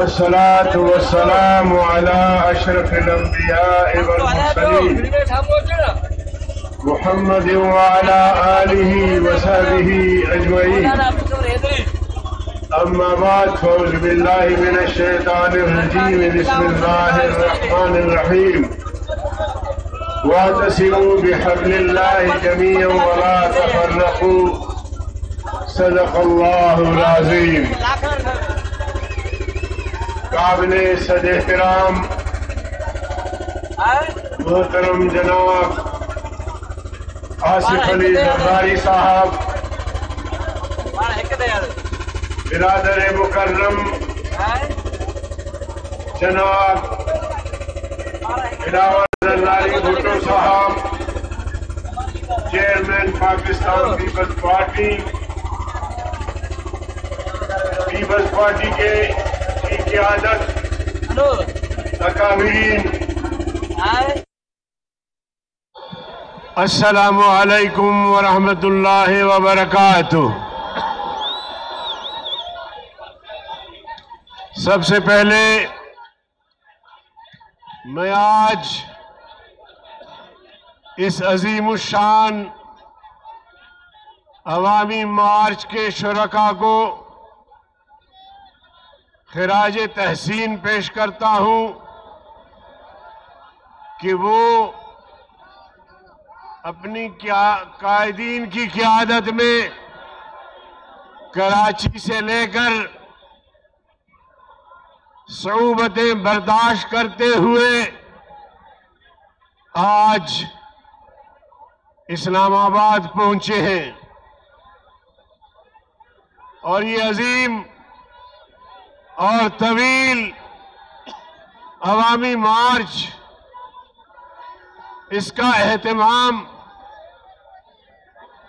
والصلاة والسلام على أشرف الأنبياء والمرسلين محمد وعلى آله وصحبه أجمعين. أما بعد، فأعوذ بالله من الشيطان الرجيم. بسم الله الرحمن الرحيم. واعتصموا بحبل الله جميعا ولا تفرقوا. صدق الله العظيم. قابل صد احترام محترم جناب آصف علی زرداری صاحب، برادر مکرم جناب بلاول زرداری بھٹو صاحب، چیئرمین پاکستان پیپلز پارٹی کے قیادت، اکابرین، السلام علیکم ورحمۃ اللہ وبرکاتہ. سب سے پہلے میں آج اس عظیم الشان عوامی مارچ کے شرکاء کو خراج تحسین پیش کرتا ہوں کہ وہ اپنی قائدین کی قیادت میں کراچی سے لے کر صعوبتیں برداشت کرتے ہوئے آج اسلام آباد پہنچے ہیں، اور یہ عظیم اور طویل عوامی مارچ، اس کا اہتمام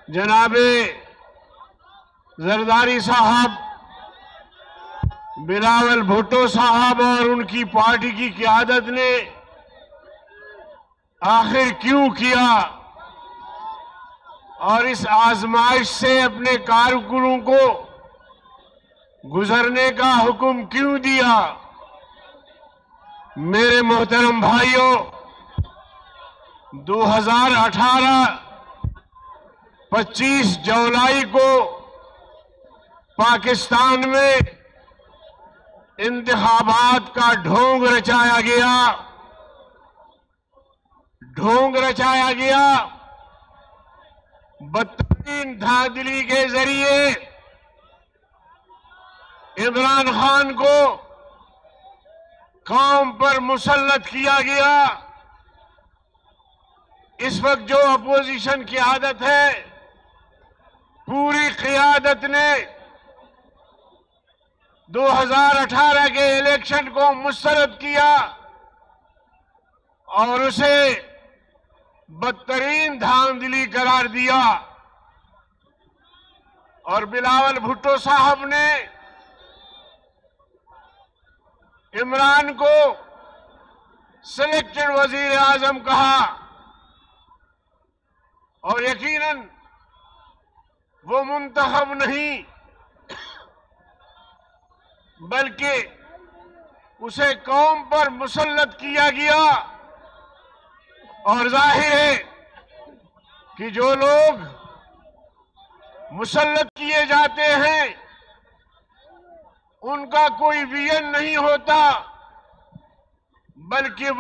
جناب زرداری صاحب، بلاول بھٹو صاحب اور ان کی پارٹی کی قیادت نے آخر کیوں کیا، اور اس آزمائش سے اپنے کارکنوں کو گزرنے کا حکم کیوں دیا. میرے محترم بھائیوں، 2018 25 جولائی کو پاکستان میں انتخابات کا ڈھونگ رچایا گیا. بدترین دھاندلی کے ذریعے عمران خان کو قوم پر مسلط کیا گیا. اس وقت جو اپوزیشن کی عادت ہے، پوری قیادت نے 2018 کے الیکشن کو مسترد کیا اور اسے بدترین دھاندلی قرار دیا، اور بلاول بھٹو صاحب نے عمران کو سلیکٹڈ وزیر اعظم کہا، اور یقیناً وہ منتخب نہیں بلکہ اسے قوم پر مسلط کیا گیا. اور ظاہر ہے کہ جو لوگ مسلط کیے جاتے ہیں ان کا کوئی ویژن نہیں ہوتا، بلکہ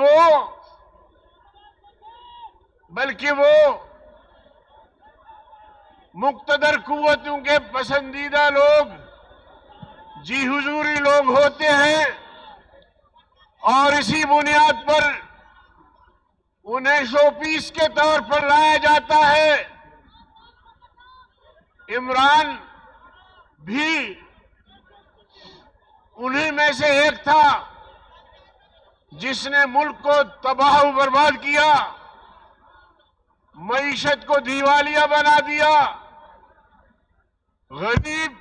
وہ مقتدر قوتوں کے پسندیدہ لوگ، جی حضوری لوگ ہوتے ہیں، اور اسی بنیاد پر انہیں شو پیس کے طور پر لایا جاتا ہے. عمران بھی انہی میں سے ایک تھا جس نے ملک کو تباہ و برباد کیا، معیشت کو دیوالیہ بنا دیا، غریب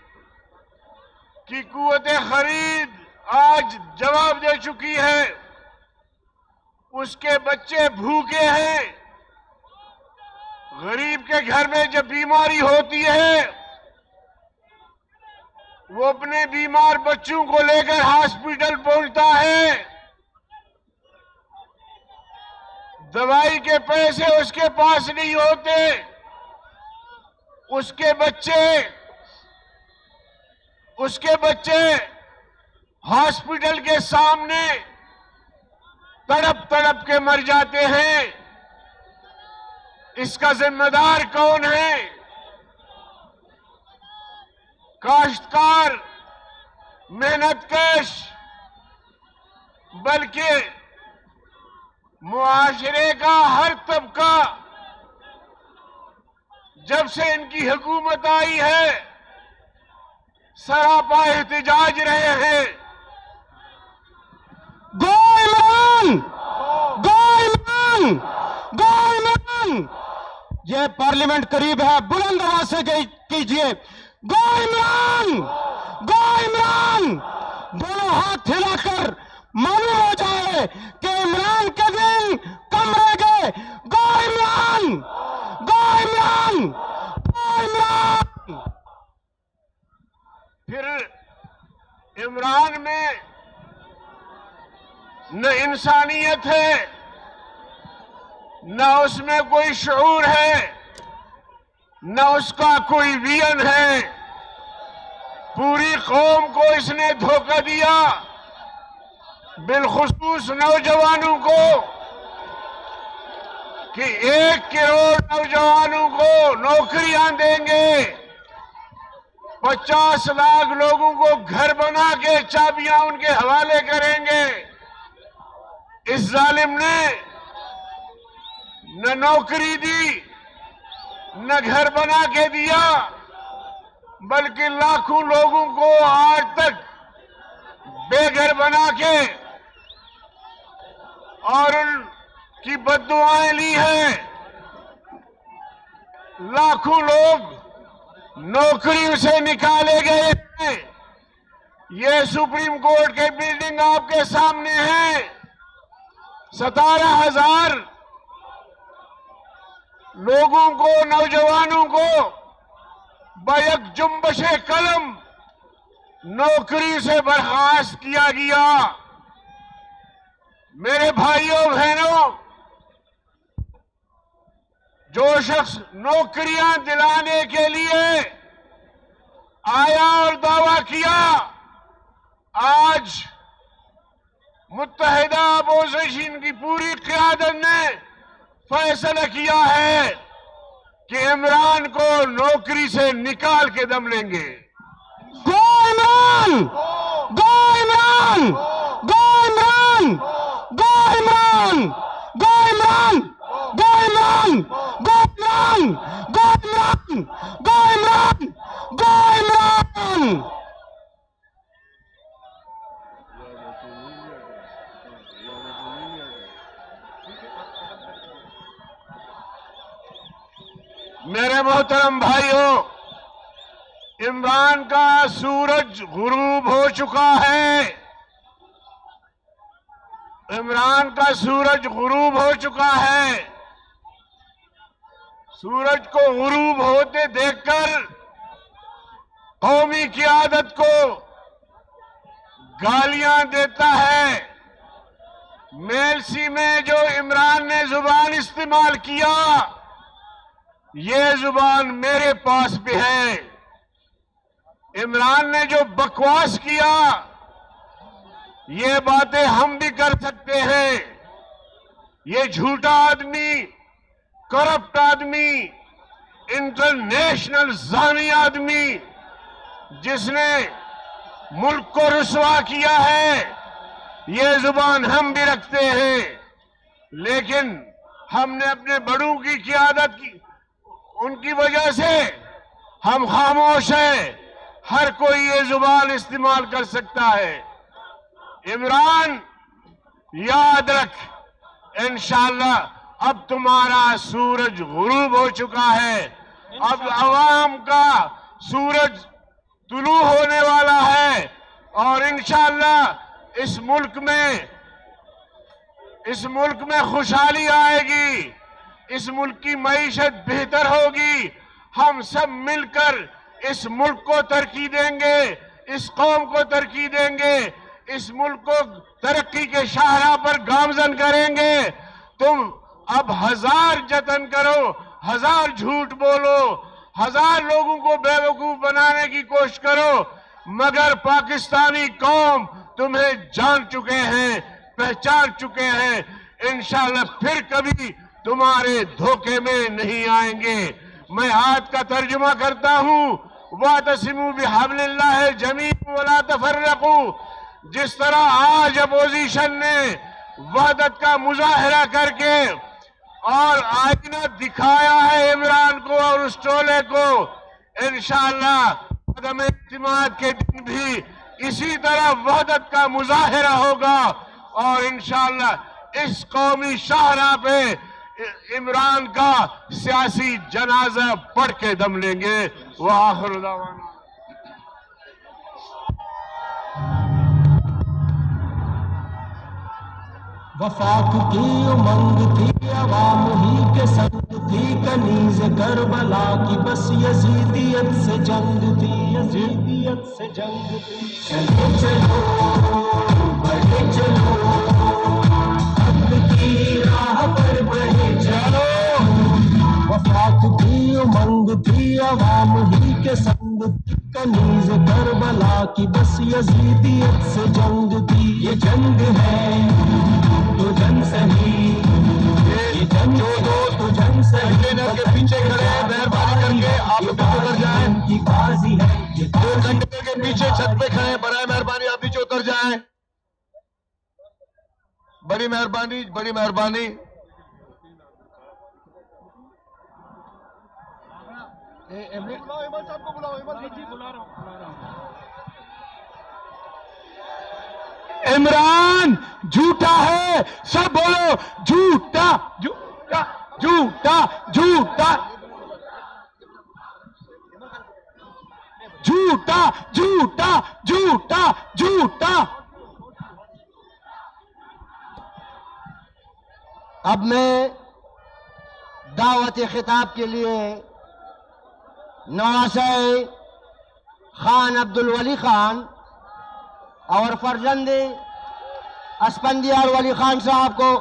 کی قوت خرید آج جواب دے چکی ہے، اس کے بچے بھوکے ہیں. غریب کے گھر میں جب بیماری ہوتی ہے وہ اپنے بیمار بچوں کو لے کر ہاسپٹل پہنچتا ہے، دوائی کے پیسے اس کے پاس نہیں ہوتے، اس کے بچے ہاسپٹل کے سامنے تڑپ تڑپ کے مر جاتے ہیں۔ اس کا ذمہ دار کون ہے؟ کاشتکار، محنت کش، بلکہ معاشرے کا ہر طبقہ جب سے ان کی حکومت آئی ہے سراپا احتجاج رہے ہیں۔ گو عمران! گو عمران! گو عمران! یہ پارلیمنٹ قریب ہے، بلند آواز سے کیجئے، گو عمران! گو عمران! دونوں ہاتھ ہلا کر معلوم ہو جائے کہ عمران کے دن کم رہ گئے۔ گو عمران! گو عمران! گو عمران! پھر عمران میں نہ انسانیت ہے، نہ اس میں کوئی شعور ہے، نہ اس کا کوئی ویژن ہے۔ پوری قوم کو اس نے دھوکہ دیا، بالخصوص نوجوانوں کو، کہ 1 کروڑ نوجوانوں کو نوکریاں دیں گے، 50 لاکھ لوگوں کو گھر بنا کے چابیاں ان کے حوالے کریں گے۔ اس ظالم نے نہ نوکری دی، نہ گھر بنا کے دیا، بلکہ لاکھوں لوگوں کو آج تک بے گھر بنا کے اور ان کی بد دعائیں لی ہیں۔ لاکھوں لوگ نوکریوں سے نکالے گئے ہیں۔ یہ سپریم کورٹ کی بلڈنگ آپ کے سامنے ہے۔ 17,000 لوگوں کو، نوجوانوں کو بیک جنبش قلم نوکری سے برخاست کیا گیا۔ میرے بھائیوں بہنوں، جو شخص نوکریاں دلانے کے لیے آیا اور دعویٰ کیا، آج متحدہ اپوزیشن کی پوری قیادت نے فیصلہ کیا ہے کہ عمران کو نوکری سے نکال کے دم لیں گے۔ گو عمران! گو عمران! گو عمران! گو عمران! گو عمران! گو عمران! گو عمران! گو عمران! گو عمران! گو عمران! میرے محترم بھائیوں، عمران کا سورج غروب ہو چکا ہے۔ عمران کا سورج غروب ہو چکا ہے۔ سورج کو غروب ہوتے دیکھ کر قومی قیادت کو گالیاں دیتا ہے۔ میلسی میں جو عمران نے زبان استعمال کیا، یہ زبان میرے پاس بھی ہے۔ عمران نے جو بکواس کیا، یہ باتیں ہم بھی کر سکتے ہیں۔ یہ جھوٹا آدمی، کرپٹ آدمی، انٹرنیشنل زانی آدمی، جس نے ملک کو رسوا کیا ہے، یہ زبان ہم بھی رکھتے ہیں۔ لیکن ہم نے اپنے بڑوں کی قیادت کی، ان کی وجہ سے ہم خاموش ہیں۔ ہر کوئی یہ زبان استعمال کر سکتا ہے۔ عمران، یاد رکھ، انشاءاللہ اب تمہارا سورج غروب ہو چکا ہے۔ اب عوام کا سورج طلوع ہونے والا ہے، اور انشاءاللہ اس ملک میں خوشحالی آئے گی، اس ملک کی معیشت بہتر ہوگی۔ ہم سب مل کر اس ملک کو ترقی دیں گے، اس قوم کو ترقی دیں گے، اس ملک کو ترقی کے شاہراہ پر گامزن کریں گے۔ تم اب 1000 جتن کرو، 1000 جھوٹ بولو، 1000 لوگوں کو بیوقوف بنانے کی کوشش کرو، مگر پاکستانی قوم تمہیں جان چکے ہیں، پہچان چکے ہیں۔ انشاءاللہ پھر کبھی تمہارے دھوکے میں نہیں آئیں گے۔ میں آیت کا ترجمہ کرتا ہوں، وَاعْتَصِمُوا بِحَبْلِ اللَّهِ جَمِيعًا وَلَا تَفَرَّقُوا۔ جس طرح آج اپوزیشن نے وحدت کا مظاہرہ کر کے اور آئینہ دکھایا ہے عمران کو اور اس ٹولے کو، انشاءاللہ عدم اعتماد کے دن بھی اسی طرح وحدت کا مظاہرہ ہوگا، اور انشاءاللہ اس قومی شاہراہ پہ عمران کا سیاسی جنازہ پڑھ کے دم لیں گے۔ وآخر دعوانا وفاق کی امنگ تھی، عوام ہی کے سنگ تھی، کنیز کربلا کی بس یزیدیت سے جنگ تھی، یزیدیت سے جنگ تھی۔ چلو چلو بڑھے چلو، حق کی راہ پر بڑھے چلو۔ وفاق کی امنگ تھی، عوام ہی کے سنگ تھی، کنیز کربلا کی بس یزیدیت سے جنگ تھی۔ یہ جنگ ہے تو جنگ سہی، یہ جنگ تو جنگ سہی۔ کے پیچھے کھڑے ہیں، مہربانی کر کے آپ پیچھے اتر جائیں۔ کی بازی ہے، یہ کنٹینر کے پیچھے چھت پہ کھڑے ہیں، برائے مہربانی آپ نیچے اتر جائیں۔ بڑی مہربانی، بڑی مہربانی۔ عمران جھوٹا ہے، سب بولو جھوٹا جھوٹا جھوٹا جھوٹا جھوٹا جھوٹا جھوٹا جھوٹا۔ اب میں دعوت خطاب کے لیے نواسہ خان عبدالولی خان اور فرزند اسفندیار ولی خان صاحب کو